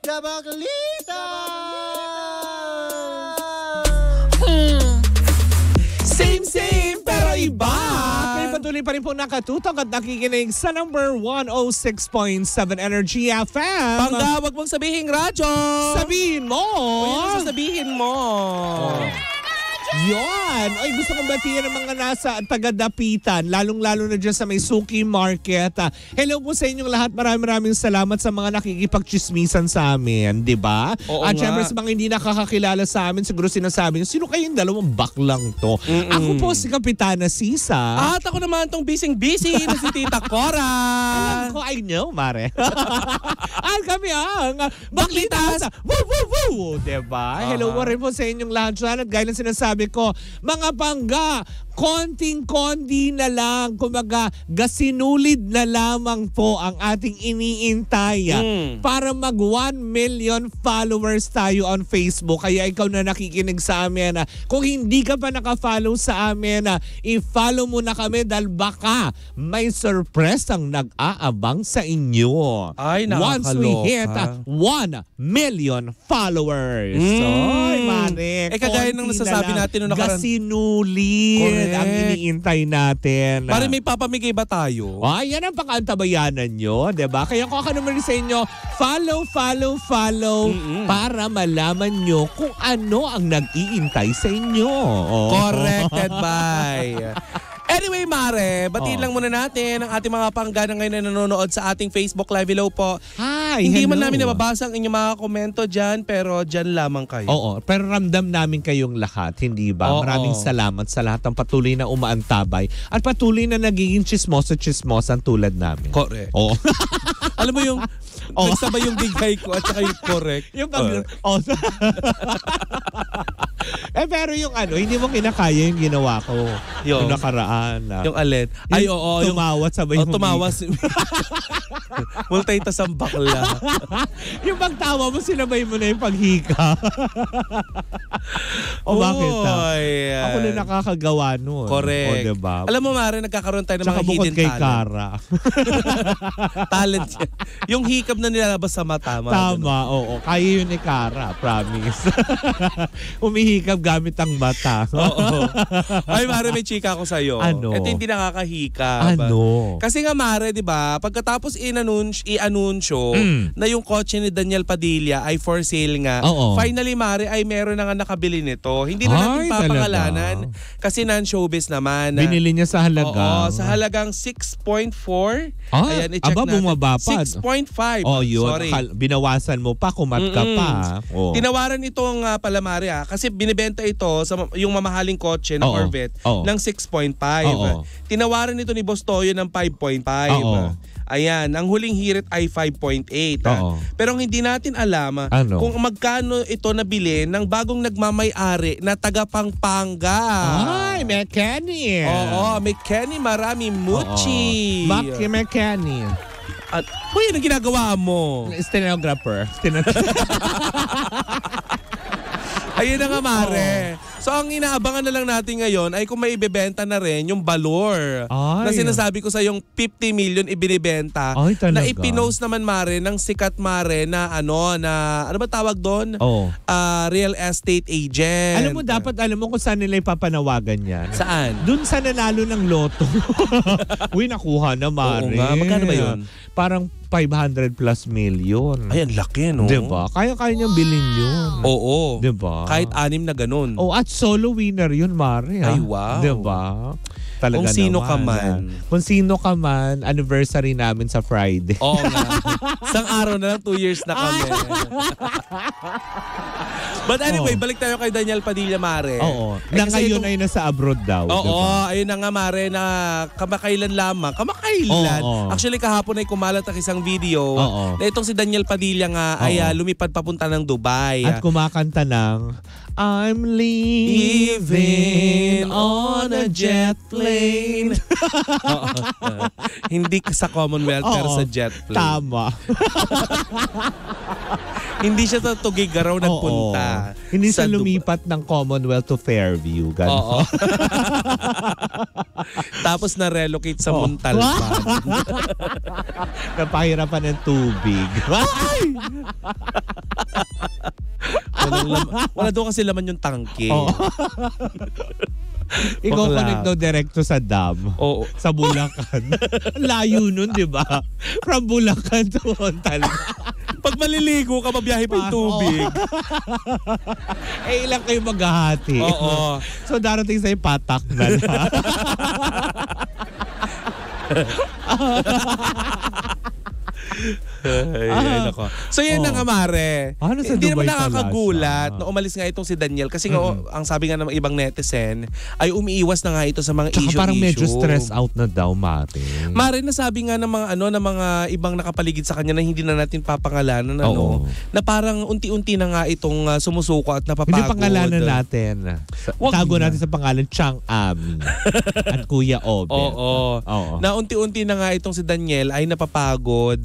Dabaglita! Same pero iba. Kayo patuloy pa rin po nakatutok at nakikinig sa number 106.7 Energy FM. Pangga, wag mong sabihin radyo. Sabihin mo. Ano sasabihin mo? Yon! Ay, gusto kong batiin ang mga nasa taga-dapitan, lalong-lalo na dyan sa may Suki Market. Hello po sa inyong lahat. Maraming salamat sa mga nakikipagchismisan sa amin, di ba? Oo At nga. syempre sa mga hindi nakakakilala sa amin, siguro sinasabi nyo, sino kayong dalawang baklang to? Ako po si Kapitana Sisa. At ako naman tong busy na si Tita Cora. Alam ko, I know, Mare. At kami ang Baklitas! Woo, woo, woo! Diba? Hello po rin po sa inyong lahat dyan. At gaya ng sinasabi ko, mga pangga, konting-konti na lang, kumaga gasinulid na lamang po ang ating iniintay para mag 1 million followers tayo on Facebook. Kaya ikaw na nakikinig sa amin, kung hindi ka pa nakafollow sa amin, i-follow mo na kami dahil baka may surprise ang nag-aabang sa inyo. Ay, Once we hit nakakaloka. 1 million followers. Oy, Mare, kagaya ng konti nasasabi na lang. natin nung Gasinulid Correct. ang iniintay natin. Pare, may papamigay ba tayo? Ay, yan ang pang-antabayanan nyo, diba? Kaya kung ako naman rin sa inyo, follow para malaman nyo kung ano ang nag-iintay sa inyo. Corrected by. Anyway, Mare, batiin lang muna natin ang ating mga pangga na ngayon na nanonood sa ating Facebook Live. Hello po. Hi, Hindi hello. man namin nababasa ang inyong mga komento dyan, pero dyan lamang kayo. Oo, pero ramdam namin kayong lahat, hindi ba? Oo. Maraming salamat sa lahat ng patuloy na umaantabay at patuloy na nagiging chismosa-chismosan tulad namin. Correct. Oo. Alam mo yung nagsabay yung bigay ko at saka yung correct. Yung pag... pero yung hindi mo kinakaya yung ginawa ko. Yung nakaraan. Yung alin? Ay, oo. Tumawat sabay yung tumawas. Multitask ang bakla. Yung pagtawa mo, sinabay mo na yung paghika. Bakit Ako na nakakagawa nun. Correct. O, diba? Alam mo, Mare, nagkakaroon tayo ng Tsaka mga bukod hidden kay talent. Kara. Talent yan. Yung hikab na nilalabas sa mata. Tama, oo. Kaya yun ni Kara, promise. Umihikab gamit ang mata. Oo. Ay, Mare, may chika ako sa'yo. Ano? Ito hindi nakakahikab. Ano? Kasi nga, Mare, di ba, pagkatapos i-anunsyo na yung kotse ni Daniel Padilla ay for sale nga, Oo. finally, Mare, ay meron na nga nakabili nito. Hindi na natin Ay, papangalanan kasi non-showbiz naman. Binili niya sa halaga. Oo, sa halagang 6.4. Ayan, i-check aba, natin. bumaba pa. 6.5. Oh, yun. Sorry. Binawasan mo pa, kumat ka pa. Oh. Tinawaran itong Palamare kasi binibenta ito sa yung mamahaling kotse na Oo. Corvette Oo. ng 6.5. Oo. Tinawaran ito ni Boss Toyo ng 5.5. Oo. Ayan, ang huling hirit ay 5.8. Oo. Pero ang hindi natin alam Ano? kung magkano ito nabili ng bagong nagmamay-ari na taga Pampanga. Ay, mechanic. Oo, may Kenny Marami Muchi. Maki mechanic. At, huy, anong ginagawa mo? Stenographer. Ayun na nga, Mare. So, ang inaabangan na lang natin ngayon ay kung may ibebenta na rin yung Balor. Ay. Na sinasabi ko sa yung 50 million ibinibenta. Ay, talaga? Na ipinost naman, Mare, ng sikat, Mare, na ano ba tawag doon? Oh. Real estate agent. Alam mo kung saan nila ipapanawagan yan. Saan? Doon sa nanalo ng loto. Uy, nakuha na, Mare. Oo nga. Magkano ba yun? Parang 500 plus million. Ay, ang laki, no? Diba? Kaya niyang bilhin yun. Oo. Diba? Kahit 6 na ganun. Oh, at solo winner yun, Mare. Ay, wow. Diba? Talaga Kung sino naman, ka man. Kung sino ka man, anniversary namin sa Friday. Oo nga. Isang araw na lang, 2 years na kami. But anyway, balik tayo kay Daniel Padilla, Mare. Oo. Na ngayon ay nasa abroad daw. Oo, diba? ayun na nga, Mare, na kamakailan lamang. Kamakailan. Oo. Actually, kahapon ay kumalat ang isang video Oo. na itong si Daniel Padilla nga ay lumipad papunta ng Dubai. At kumakanta ng I'm leaving on a jet plane. Hindi sa Commonwealth, pero Oo. sa jet plane. Tama. Hindi siya sa Tugigaraw nagpunta. Hindi Sa siya Dubai. lumipat ng Commonwealth to Fairview. Oo. Gano'n. Tapos na-relocate sa Oo. Montalban. Napahirapan ng tubig. Ay! Wala daw kasi laman yung tangke. Oo. Ikaw Bakla. connect daw direkto sa dam. Oo. Sa Bulacan. Layo nun, di ba? From Bulacan to Hontal. Pag maliligo ka, mabiyahe pa yung tubig. Eh, ilang kayo maghahati. Oo. So, darating sa'yo patak na. Ay, nako. So yan na nga, Mare. Ano sa Hindi naman Dubai pala nakakagulat siya? na umalis nga itong si Daniel kasi nga ang sabi nga ng ibang netizen ay umiiwas na nga ito sa mga Tsaka issue. parang medyo stress out na daw, Mare. Mare, nasabi nga ng mga ng mga ibang nakapaligid sa kanya na hindi na natin papangalanan Oo. na parang unti-unti na nga itong sumusuko at napapagod. Hindi pangalanan natin. Wag Tago na. natin sa pangalan Chang Ami at Kuya Obet. Oo. Oo. Na unti-unti na nga itong si Daniel ay napapagod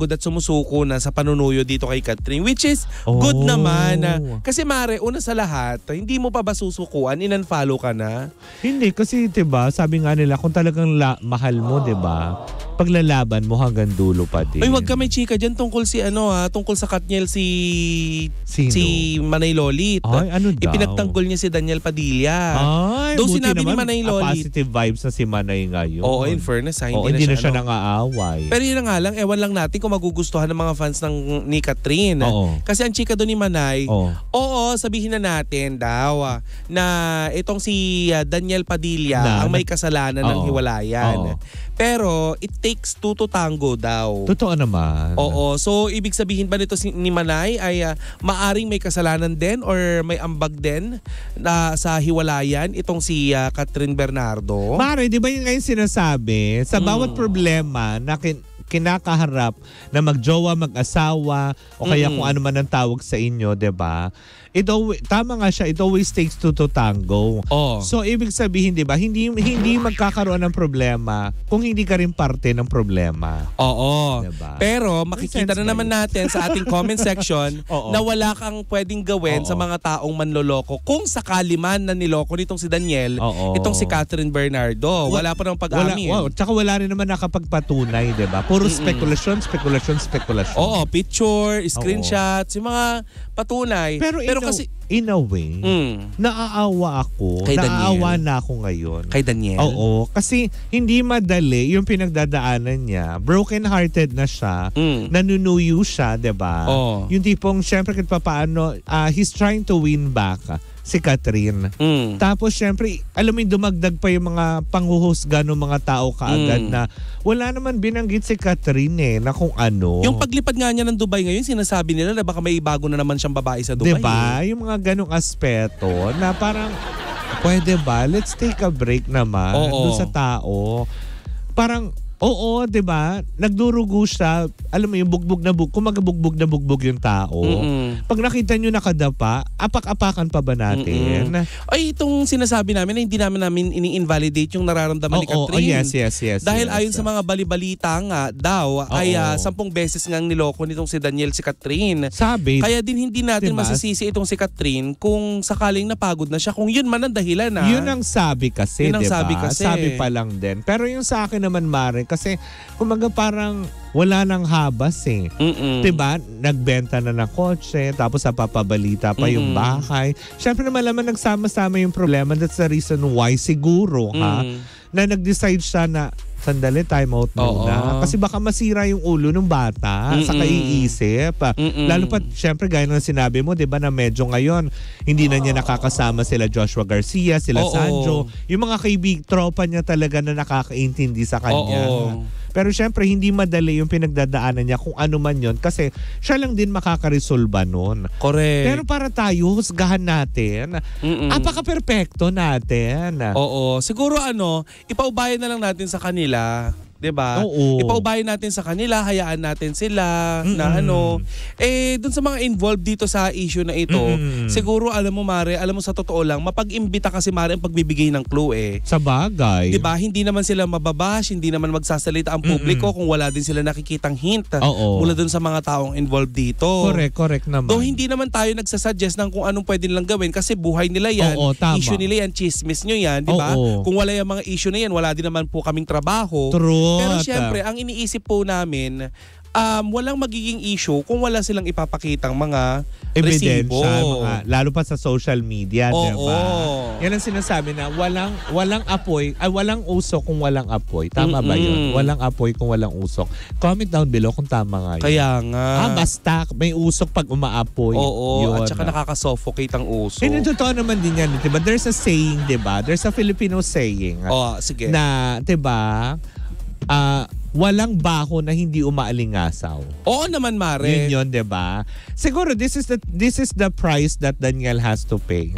at sumusuko na sa panunuyo dito kay Catherine, which is good Oh. naman. Kasi Mare, una sa lahat, hindi mo pa ba susukuan? In-unfollow ka na? Hindi, kasi 'di ba sabi nga nila kung talagang mahal mo, 'di ba, paglalaban mo hanggang dulo pa din. Ay, wag ka may chika dyan tungkol si tungkol sa Katniel Sino? si Manay Lolit. Ay, ano daw? Ipinagtanggol niya si Daniel Padilla. Ay, Doon buti sinabi ni naman, Manay Lolit. positive vibes na si Manay ngayon. Oo, in fairness, Oo, hindi na siya nang-aaway. Pero yun na nga lang, ewan lang natin kung magugustuhan ng mga fans ni Catherine. Oo. Kasi ang chika doon ni Manay, Oo. sabihin na natin daw na itong si Daniel Padilla ang may kasalanan ng Oo. hiwalayan. Oo. Pero it takes two to tango daw. Totoo naman. Oo. So, ibig sabihin ba nito ni Manay ay maaring may kasalanan din or may ambag din na sa hiwalayan itong si Catherine Bernardo? Mare, di ba yun nga yung sinasabi? Sa bawat problema na kinakaharap na magjowa, mag-asawa, o kaya kung ano man ang tawag sa inyo, di ba? Tama nga siya, it always takes two to tango. Oh. So, ibig sabihin, di ba, hindi magkakaroon ng problema kung hindi ka rin parte ng problema. Oo. Diba? Pero makikita May sense na naman ba yun? natin sa ating comment section Oo. na wala kang pwedeng gawin Oo. sa mga taong manloloko. Kung sakali man na niloko nitong si Daniel, Oo. itong si Catherine Bernardo, wala pa ng pag-amin. Tsaka wala rin naman nakapagpatunay, di ba? Puro speculation. Oo, picture, screenshots, yung mga patunay. Pero kasi in a way, naaawa ako. Kay Daniel. Naaawa na ako ngayon. kay Daniel. Oo, kasi hindi madali yung pinagdadaanan niya. Broken hearted na siya. Nanunuyo siya, 'di ba? Oo. Yung tipong syempre kahit papaano, he's trying to win back si Catherine. Tapos syempre, alam mo yung dumagdag pa yung mga panghuhusga ng mga tao kaagad na wala naman binanggit si Catherine na kung ano. Yung paglipad nga niya ng Dubai ngayon, sinasabi nila na baka may bago na naman siyang babae sa Dubai. Diba? Yung mga ganong aspeto na parang, pwede ba? Let's take a break naman doon sa tao. Parang, oo, 'di ba? Nagdurugo siya. Alam mo yung bugbog na bugbog yung tao. Pag nakita niyo nakadapa, apak-apakan pa ba natin? Ay, itong sinasabi namin na hindi namin ini-invalidate yung nararamdaman ni Catherine. Yes. Dahil ayon sa mga balibalita nga daw, ay 10 beses ngang niloko nitong si Daniel si Catherine. Sabi. Kaya din hindi natin Diba? masisisi itong si Catherine kung sakaling napagod na siya. Kung yun man ang dahilan na. Yun ang sabi kasi, Yun ang diba? sabi kasi. Sabi pa lang din. Pero yung sa akin naman, Mare, kasi kumaga parang wala nang habas eh. Diba? Nagbenta na ng kotse, tapos napapabalita pa yung bahay. Siyempre naman nagsama-sama yung problema. That's the reason why siguro na nag-decide siya na sandali, time out muna. Kasi baka masira yung ulo ng bata sa kaiisip. Lalo pa, syempre, gaya ng sinabi mo, di ba, na medyo ngayon, hindi na niya nakakasama sila Joshua Garcia, sila Sanjo. Yung mga tropa niya talaga na nakakaintindi sa kanya. Pero syempre, hindi madali yung pinagdadaanan niya kung ano man yon kasi siya lang din makakaresolba nun. Correct. Pero para tayo, husgahan natin, apaka-perfecto natin. Oo. Siguro ipaubayan na lang natin sa kanila. 'Di ba? Oo. Ipaubayan natin sa kanila, hayaan natin sila na dun sa mga involved dito sa issue na ito, siguro alam mo Mare, sa totoo lang, mapag-imbita kasi Mare ang pagbibigay ng clue Sa bagay. 'Di ba? Hindi naman sila mababash, hindi naman magsasalita ang publiko kung wala din sila nakikitang hint mula dun sa mga taong involved dito. Correct naman. Though hindi naman tayo nagsasuggest ng kung anong pwede nilang gawin kasi buhay nila yan, tama. issue nila yan, chismis nyo yan, 'di ba? Kung wala yung mga issue na yan, wala din naman po kaming trabaho. True. Pero syempre, ang iniisip po namin, walang magiging issue kung wala silang ipapakitang mga resibo. Ebidensya, lalo pa sa social media, Oo. diba? Yan ang sinasabi na walang apoy, walang usok kung walang apoy. Tama ba yun? Walang apoy kung walang usok. Comment down below kung tama nga yun. Kaya nga. Basta may usok pag umaapoy. Oo, Yun. at saka nakaka-suffocate ang uso. And totoo naman din yan, diba? There's a saying, diba? There's a Filipino saying Sige. na, diba, walang baho na hindi umaalingasaw. Oo naman, Mare. Yun, diba? Siguro, this is the price that Daniel has to pay.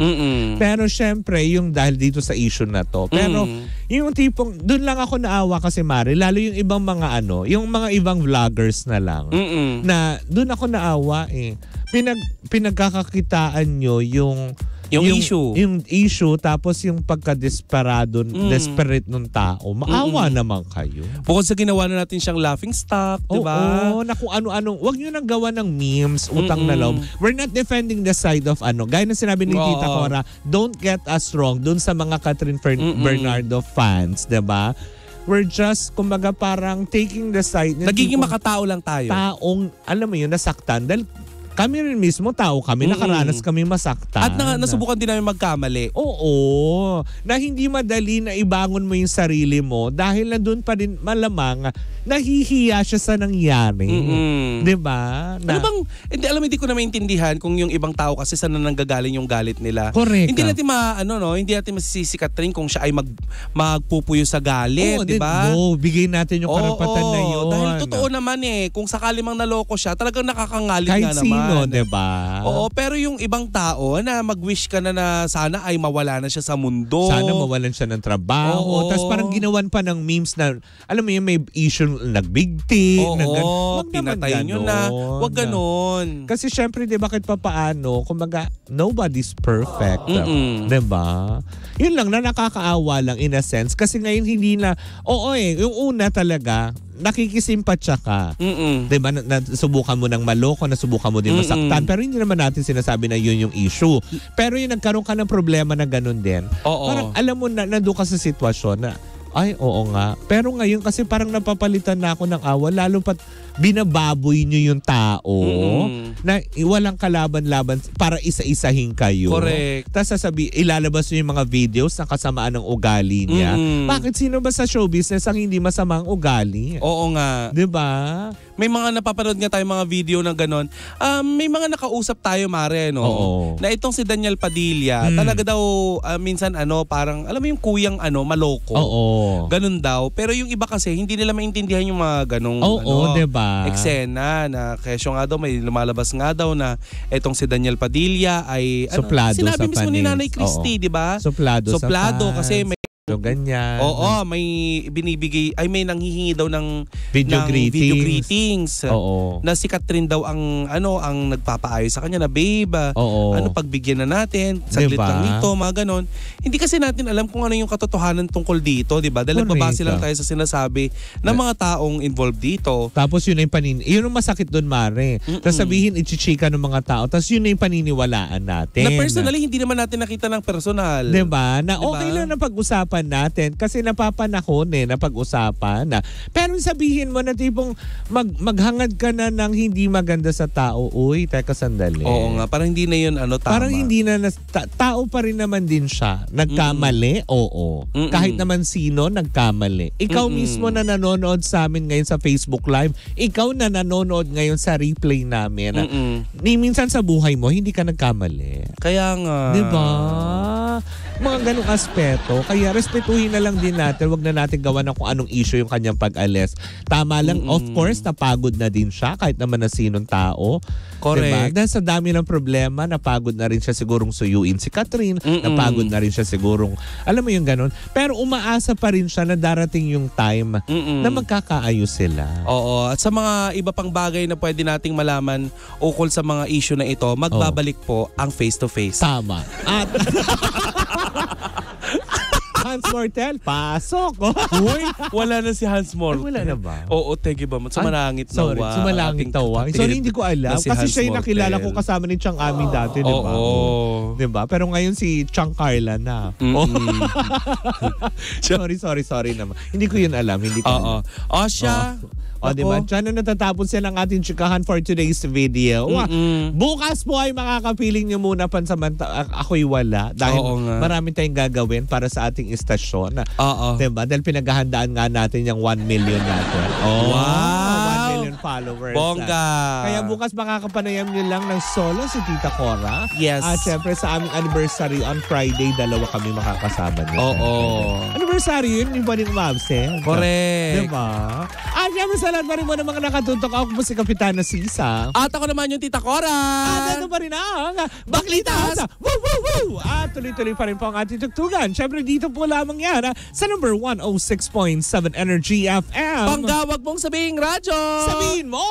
Pero syempre, yung dahil dito sa issue na to. Pero, yung tipong, dun lang ako naawa kasi, Mare, lalo yung ibang mga yung mga ibang vloggers na lang. Na, dun ako naawa pinagkakakitaan nyo yung issue. Yung issue, tapos yung pagka-desperate nung tao. Maawa naman kayo. Bukod sa ginawa na natin siyang laughing stock, di ba? Oo, na kung ano-ano. Huwag nyo nang gawa ng memes, utang na loob. We're not defending the side of gaya na sinabi ni Tita Cora, don't get us wrong dun sa mga Catherine Bernardo fans, di ba? We're just, kumbaga parang taking the side. Nagiging makatao lang tayo. Taong, alam mo yun, nasaktan. Dahil kami rin mismo, tao kami, nakaranas kami masaktan. At nasubukan din namin magkamali. Oo. Na hindi madali na ibangon mo yung sarili mo dahil na doon pa rin malamang nahihiya siya sa nangyari. Diba? Hindi ko na maintindihan kung yung ibang tao kasi saan na nanggagaling yung galit nila. Correct. Hindi natin hindi natin masisisi Catherine kung siya ay magpupuyo sa galit, di ba? Bigay natin yung karapatan na yun. Dahil totoo naman kung sakali mang naloko siya, talagang nakakangalit kahit nga naman. Sino, diba? Oo, pero yung ibang tao na mag-wish ka na sana ay mawala na siya sa mundo. Sana mawalan siya ng trabaho. Tapos parang ginawan pa ng memes na, alam mo yun, may issue, nagbigti. Pinatay nyo na. Huwag ganon. Kasi syempre, di ba, kahit papaano, kumbaga, nobody's perfect. Diba? Yun lang na nakakaawa lang in a sense. Kasi ngayon hindi na, yung una talaga, nakikisimpatya ka. Diba? Nasubukan mo ng maloko, nasubukan mo din masaktan. Pero hindi naman natin sinasabi na yun yung issue. Pero yung nagkaroon ka ng problema na ganun din. Parang alam mo na, nandun ka sa sitwasyon na, ay, oo nga. Pero ngayon kasi parang napapalitan na ako ng awa, lalo pat binababoy nyo yung tao na walang kalaban-laban para isa-isahin kayo. Correct. Tapos ilalabas nyo yung mga videos na kasamaan ng ugali niya. Bakit sino ba sa show business ang hindi masamang ugali? Oo nga. Diba? May mga napapanood nga tayo mga video na ganon. May mga nakausap tayo, Mare, no? Oo. Na itong si Daniel Padilla, talaga daw minsan parang, alam mo yung kuyang maloko. Oo. Ganun daw. Pero yung iba kasi, hindi nila maintindihan yung mga ganong diba? Eksena na kesyo nga daw, may lumalabas nga daw na itong si Daniel Padilla ay suplado sinabi sa mismo ni panis. Nanay Christy, di ba? Suplado sa fans. Kasi may ganyan. Oo, may binibigay, may nanghihingi daw ng video greetings. Oo. Na si Catherine daw ang nagpapaayos sa kanya na, babe, pagbigyan na natin, saglit lang dito, mga ganon. Hindi kasi natin alam kung ano yung katotohanan tungkol dito, di ba? Dahil nagbabase lang tayo sa sinasabi ng mga taong involved dito. Tapos yun yung yun yung masakit doon, Mare. Tapos sabihin, ichichika ng mga tao. Tapos yun yung paniniwalaan natin. Na personally, hindi naman natin nakita ng personal. Diba? Na okay lang na pag-usapan natin kasi napapanahon na pag-usapan na. Pero sabihin mo na tipong maghangad ka na ng hindi maganda sa tao. Uy, teka sandali. Oo nga, parang hindi na yun tama. Parang hindi na, tao pa rin naman din siya. Nagkamali? Oo. Kahit naman sino, nagkamali. Ikaw mismo na nanonood sa amin ngayon sa Facebook Live, ikaw na nanonood ngayon sa replay namin. Minsan sa buhay mo, hindi ka nagkamali. Kaya nga. Diba? Mga ganong aspeto. Kaya respetuhin na lang din natin. Huwag na natin gawa ng kung anong issue yung kanyang pag-alis. Tama lang, of course, napagod na din siya kahit naman na sinong tao. Correct. Diba? Dahil sa dami ng problema, napagod na rin siya sigurong suyuin si Catherine. Napagod na rin siya sigurong, alam mo yung ganon. Pero umaasa pa rin siya na darating yung time na magkakaayos sila. Oo. At sa mga iba pang bagay na pwede nating malaman ukol sa mga issue na ito, magbabalik po ang face-to-face. Tama. At Hans Mortel, pasok. Uy, wala na si Hans Mortel. Ay, wala na ba? Oo, thank you ba? Sumalangit na Sorry, sumalangit tawa. Sorry, hindi ko alam. Si Kasi Hans siya yung nakilala ko Mortel. kasama ni Chang Ami dati, di ba? Oo. Di ba? Pero ngayon si Chang Carla na. Sorry naman. Hindi ko yun alam. Hindi ko alam. Siya, O, di ba? Diyan na natatapos yan ang ating chikahan for today's video. Bukas po ay makakapiling nyo muna ako'y wala. Dahil marami tayong gagawin para sa ating istasyon. Diba? Dahil pinaghahandaan nga natin yung 1 million natin. Wow! 1 million followers. Bongga! Kaya bukas makakapanayam nyo lang ng solo si Tita Cora. Yes. At syempre sa aming anniversary on Friday, 2 kami makakasama nyo. Anniversary yun, hindi pa rin umabsent. Correct. Diba? At syempre sa lahat pa rin mo ng mga nakatutok, ako po si Kapitana Sisa. At ako naman yung Tita Cora. At ito pa rin ang Baklitas! Woo, woo, woo! At tuloy-tuloy pa rin po ang ating tugtugan. Syempre dito po lamang yan sa number 106.7 Energy FM. Panggawag mong sabihing radyo. Sabihin mo!